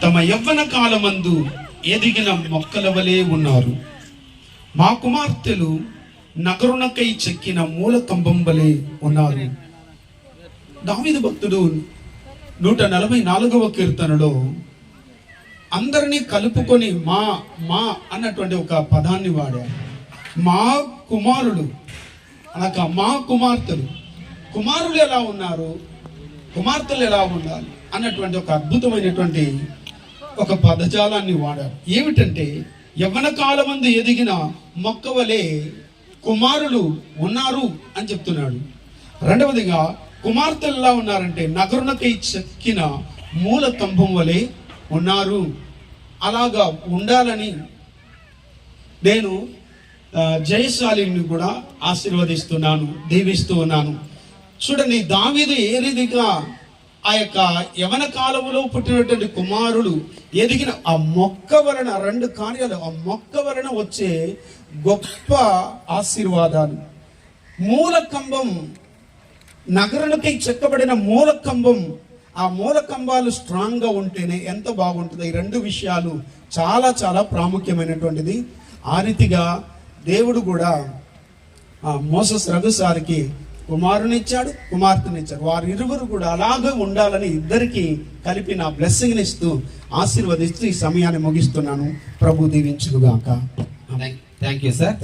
తమ యవ్వన కాలమందు ఎదిగిన మొక్కల వలె ఉన్నారు. మా కుమార్తెలు నగరునకై చెక్కిన మూల కంబం వలె ఉన్నారు. దావీదు భక్తుడు 144వ కీర్తనలో అందరినీ కలుపుకొని మా మా అన్నటువంటి ఒక పదాన్ని వాడారు. మా కుమారులు అనక మా కుమార్తెలు, కుమారులు ఎలా ఉన్నారు, కుమార్తెలు ఎలా ఉండాలి అన్నటువంటి ఒక అద్భుతమైనటువంటి ఒక పదజాలాన్ని వాడారు. ఏమిటంటే యవ్వన కాలమందు ఎదిగిన మొక్క వలె కుమారులు ఉన్నారు అని చెప్తున్నాడు. రెండవదిగా కుమార్తెలు ఎలా ఉన్నారంటే నగరునకై చెక్కిన మూల కంబం వలె ఉన్నారు. అలాగా ఉండాలని నేను జయశాలిని కూడా ఆశీర్వదిస్తున్నాను, దీవిస్తూ ఉన్నాను. చూడండి, దావీదు ఏ రీతిగా ఆ యొక్క యవన కాలంలో పుట్టినటువంటి కుమారులు ఎదిగిన ఆ మొక్క వలన 2 కార్యాలు, ఆ మొక్క వలన వచ్చే గొప్ప ఆశీర్వాదాలు. మూల కంబం, నగరులకై చెక్కబడిన మూల కంబం, ఆ మూల కంబాలు స్ట్రాంగ్గా ఉంటేనే ఎంత బాగుంటుంది. ఈ 2 విషయాలు చాలా చాలా ప్రాముఖ్యమైనటువంటిది. ఆ రీతిగా దేవుడు కూడా మోసెస్ రఘుసారికి కుమారునిచ్చాడు, కుమార్తెనిచ్చాడు. వారిరువురు కూడా అలాగే ఉండాలని ఇద్దరికి కలిపి నా బ్లెస్సింగ్ని ఇస్తూ ఆశీర్వదిస్తూ ఈ సమయాన్ని ముగిస్తున్నాను. ప్రభు దీవించుగాక. Thank you sir.